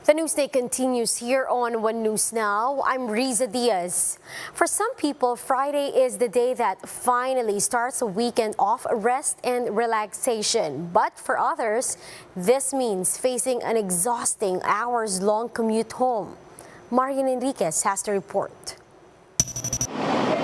The Newsday continues here on One News Now. I'm Riza Diaz. For some people, Friday is the day that finally starts a weekend of rest and relaxation. But for others, this means facing an exhausting hours-long commute home. Marian Enriquez has the report.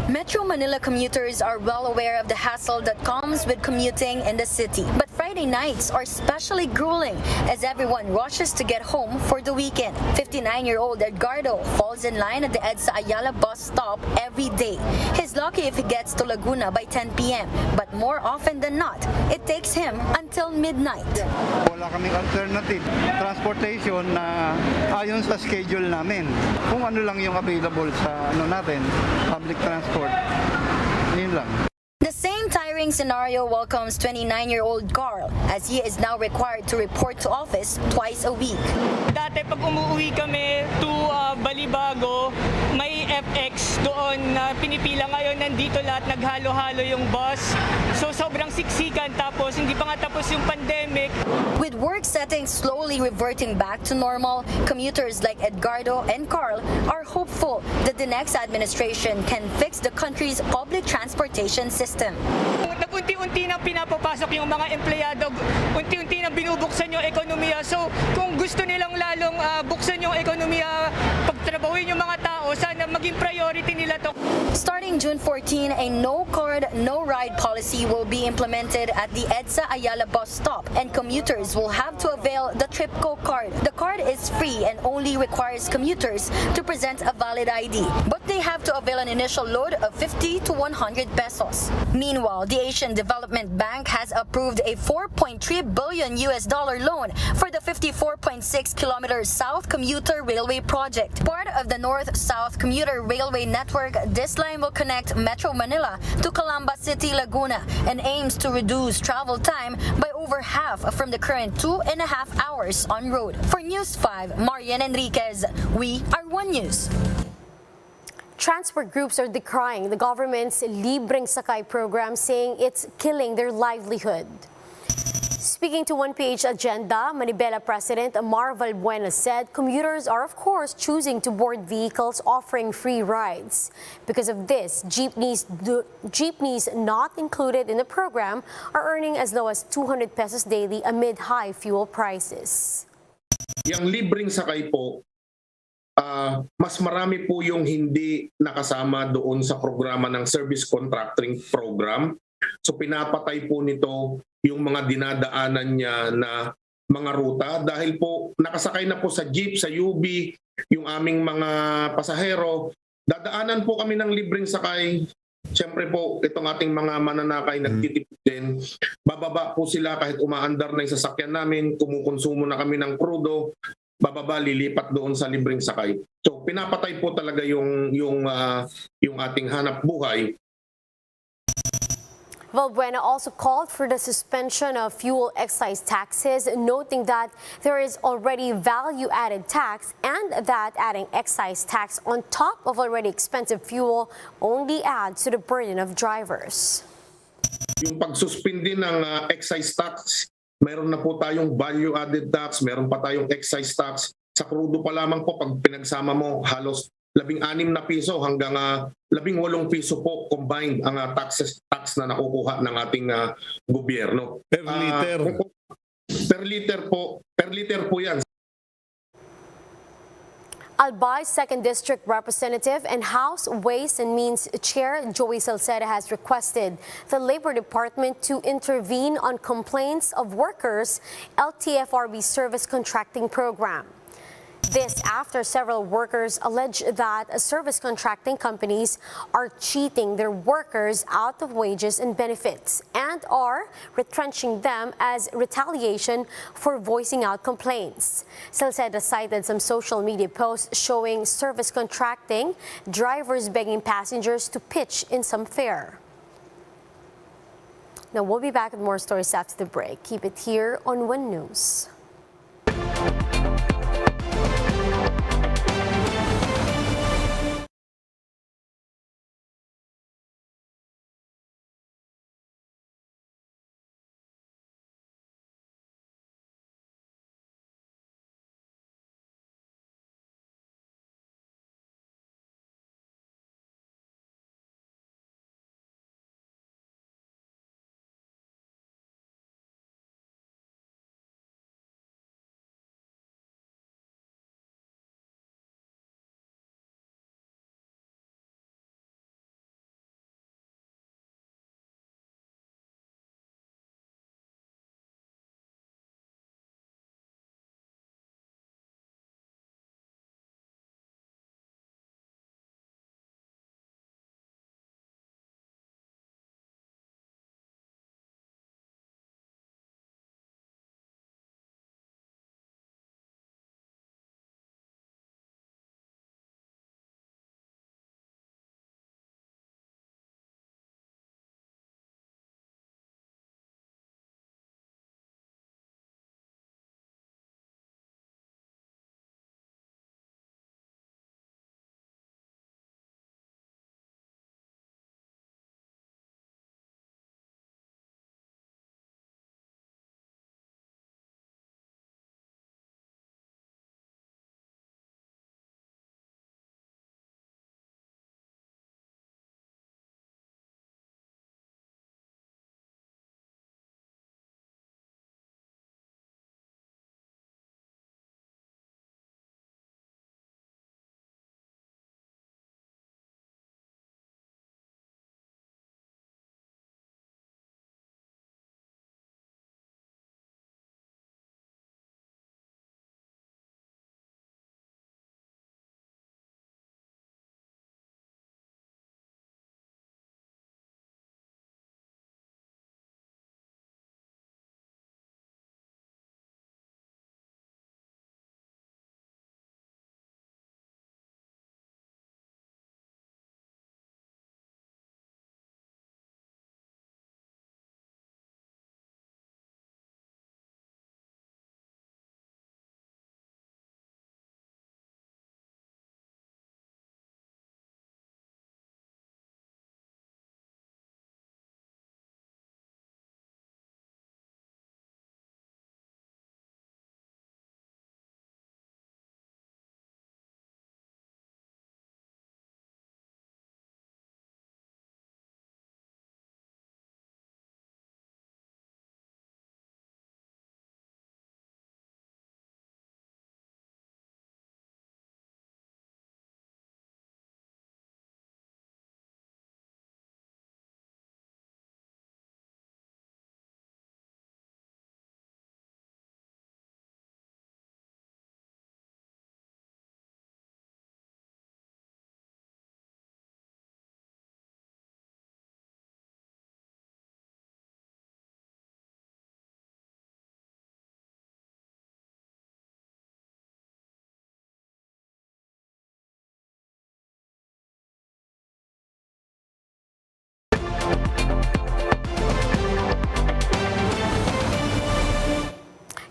Metro Manila commuters are well aware of the hassle that comes with commuting in the city. But Friday nights are especially grueling as everyone rushes to get home for the weekend. 59-year-old Edgardo falls in line at the EDSA Ayala bus stop every day. He's lucky if he gets to Laguna by 10 p.m. But more often than not, it takes him until midnight. Wala kaming alternative transportation na ayon sa schedule namin. Kung ano lang yung available sa natin, public transport. Yun lang. The same tiring scenario welcomes 29-year-old Carl as he is now required to report to office twice a week. Dati pag umuwi kami to Balibago, may FX doon na pinipila. Ngayon nandito lahat, naghalo-halo yung bus. So sobrang siksikan, tapos hindi pa nga tapos yung pandemic. With work settings slowly reverting back to normal, commuters like Edgardo and Carl are hopeful that the next administration can fix the country's public transportation system. Unti-unti nang pinapapasok yung mga empleyado, unti-unti nang binubuksan yung ekonomiya. So kung gusto nilang lalong buksan yung ekonomiya, pagtrabahuin yung mga tao, sana maging priority nila to. Starting June 14, a no-card, no-ride policy will be implemented at the EDSA Ayala bus stop, and commuters will have to avail the TripCo card. The card is free and only requires commuters to present a valid ID, but they have to avail an initial load of 50 to 100 pesos. Meanwhile, the Asian Development Bank has approved a $4.3 billion loan for the 54.6 kilometers South Commuter Railway project. Part of the North-South Commuter Railway network, this line will connect Metro Manila to Calamba City, Laguna, and aims to reduce travel time by over half from the current 2.5 hours on road. For News 5, Marian Enriquez, we are One News. Transport groups are decrying the government's Libreng Sakay program, saying it's killing their livelihood. Speaking to 1PH Agenda, Manibela President Amar Valbuena said commuters are of course choosing to board vehicles offering free rides. Because of this, jeepneys not included in the program are earning as low as 200 pesos daily amid high fuel prices. Yang libreng sakay po, mas marami po yung hindi nakasama doon sa programa ng service contracting program. So pinapatay po nito yung mga dinadaanan niya na mga ruta dahil po nakasakay na po sa jeep, sa UB, yung aming mga pasahero. Dadaanan po kami ng libreng sakay. Siyempre po, itong ating mga mananakay nagtitipid din. Bababa po sila kahit umaandar na yung sasakyan namin, kumukonsumo na kami ng krudo, bababa, lilipat doon sa libreng sakay. So pinapatay po talaga yung ating hanap buhay. Valbuena also called for the suspension of fuel excise taxes, noting that there is already value-added tax and that adding excise tax on top of already expensive fuel only adds to the burden of drivers. Yung pagsuspindi ng excise tax, meron na po tayong value-added tax, meron pa tayong excise tax. Sa krudo pa lamang po, pag pinagsama mo, halos 16 na piso hanggang 18 piso po combined ang tax na nakukuha ng ating gobyerno. Per liter? Per liter po yan. Albay's 2nd District Representative and House Ways and Means Chair Joey Salceda has requested the Labor Department to intervene on complaints of workers LTFRB service contracting program. This after several workers allege that service contracting companies are cheating their workers out of wages and benefits and are retrenching them as retaliation for voicing out complaints. Salceda cited some social media posts showing service contracting drivers begging passengers to pitch in some fare. Now we'll be back with more stories after the break. Keep it here on One News.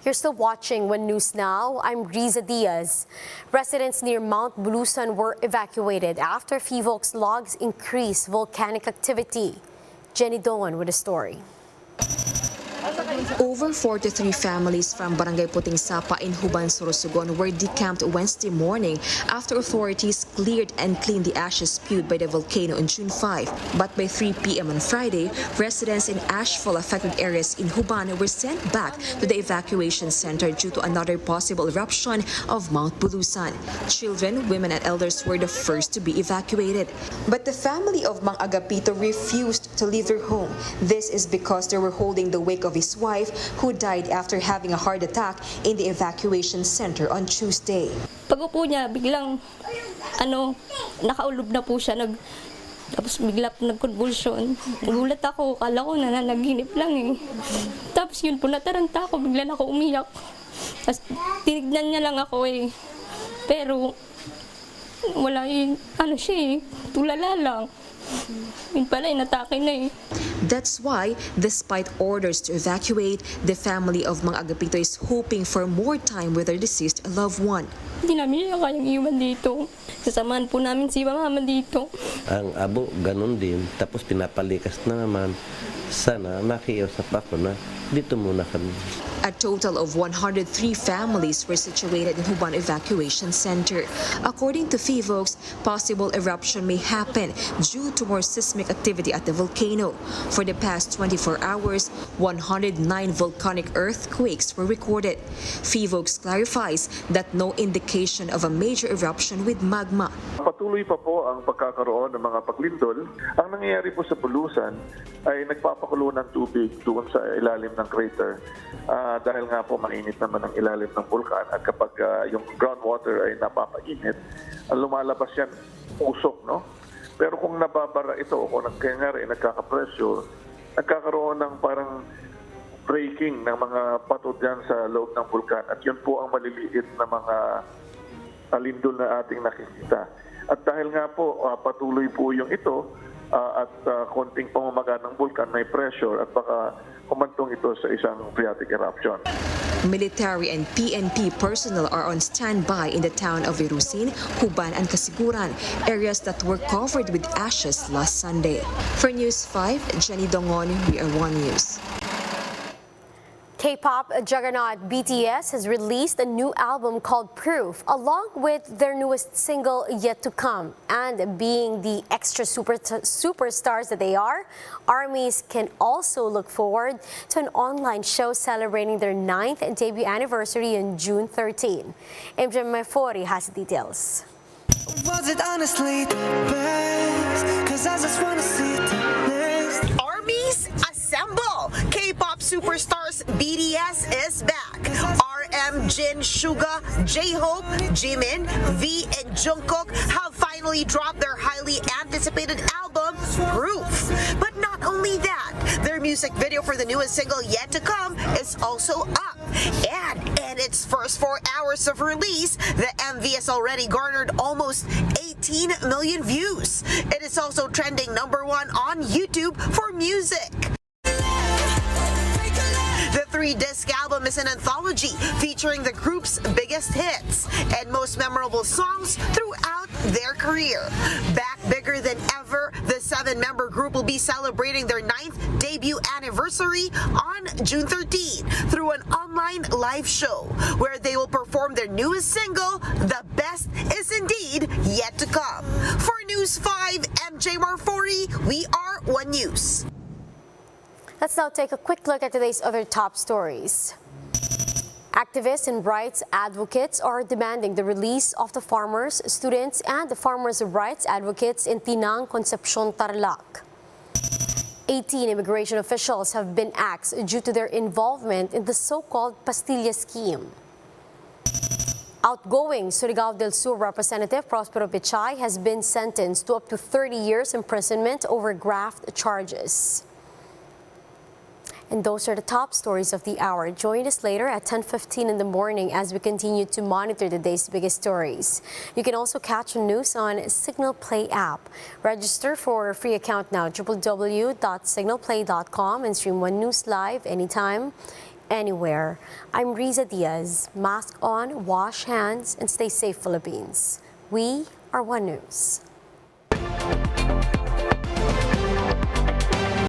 You're still watching One News Now. I'm Riza Diaz. Residents near Mount Bulusan were evacuated after FIVOLC's logs increased volcanic activity. Jenny Doan with a story. Over 43 families from Barangay Puting Sapa in Huban, Sorsogon were decamped Wednesday morning after authorities cleared and cleaned the ashes spewed by the volcano on June 5. But by 3 p.m. on Friday, residents in ashfall-affected areas in Huban were sent back to the evacuation center due to another possible eruption of Mount Bulusan. Children, women, and elders were the first to be evacuated. But the family of Mang Agapito refused to leave their home. This is because they were holding the wake of his wife, who died after having a heart attack in the evacuation center on Tuesday. Pag-upo niya, biglang, nakaulob na po siya. Tapos bigla po nag-convulsion. Nagulat ako, kala ko nananaginip lang eh. Tapos yun po, nataranta ako, bigla na ako umiyak. Tapos tinignan niya lang ako eh. Pero, wala siya eh, tulala lang. Yun pala, inatake na eh. That's why, despite orders to evacuate, the family of Mang Agapito is hoping for more time with their deceased loved one. Hindi namin siya kayang iwan dito. Sasamahan po namin si mama dito. Ang abo, ganun din. Tapos pinapalikas na naman. Sana nakiusap ako na dito muna kami. A total of 103 families were situated in Huban Evacuation Center. According to FIVOLC's, possible eruption may happen due to more seismic activity at the volcano. For the past 24 hours, 109 volcanic earthquakes were recorded. FIVOLC's clarifies that no indication of a major eruption with magma. Patuloy pa po ang pagkakaroon ng mga paglindol. Ang nangyayari po sa Bulusan ay nagpapakulo ng tubig doon sa ilalim ng crater. Dahil nga po mainit naman ang ilalim ng bulkan at kapag yung groundwater ay napapainit, lumalabas yan usok, no? Pero kung nababara ito o kung nagkaka-pressure, nagkakaroon ng parang breaking ng mga pato dyan sa loob ng bulkan at yun po ang maliliit na mga lindol na ating nakikita. At dahil nga po patuloy po yung ito at konting pamamaga ng bulkan, may pressure at baka humantong ito sa isang phreatic eruption. Military and PNP personnel are on standby in the town of Irusin, Huban, and Kasiguran, areas that were covered with ashes last Sunday. For News 5, Jenny Dongon, We Are One News. K-pop juggernaut BTS has released a new album called Proof, along with their newest single, Yet to Come. And being the extra superstars that they are, ARMYs can also look forward to an online show celebrating their 9th debut anniversary on June 13. MJ Mafori has the details. Was it honestly the best? 'Cause I just wanna see the next. ARMYs assemble! K-pop superstars BTS is back. RM, Jin, Suga, J-Hope, Jimin, V, and Jungkook have finally dropped their highly anticipated album, Proof. But not only that, their music video for the newest single, Yet to Come, is also up. And in its first 4 hours of release, the MV has already garnered almost 18 million views. It is also trending #1 on YouTube for music. The 3-disc album is an anthology featuring the group's biggest hits and most memorable songs throughout their career. Back bigger than ever, the 7-member group will be celebrating their 9th debut anniversary on June 13 through an online live show where they will perform their newest single, The Best Is Indeed Yet to Come. For News 5, MJ Marfori, We Are One News. Let's now take a quick look at today's other top stories. Activists and rights advocates are demanding the release of the farmers, students, and the farmers' rights advocates in Tinang, Concepcion, Tarlac. 18 immigration officials have been axed due to their involvement in the so-called Pastilla scheme. Outgoing Surigao del Sur Representative Prospero Pichay has been sentenced to up to 30 years imprisonment over graft charges. And those are the top stories of the hour. Join us later at 10:15 in the morning as we continue to monitor the day's biggest stories. You can also catch the news on Signal Play app. Register for a free account now, www.signalplay.com, and stream One News live anytime, anywhere. I'm Riza Diaz. Mask on, wash hands, and stay safe, Philippines. We are One News.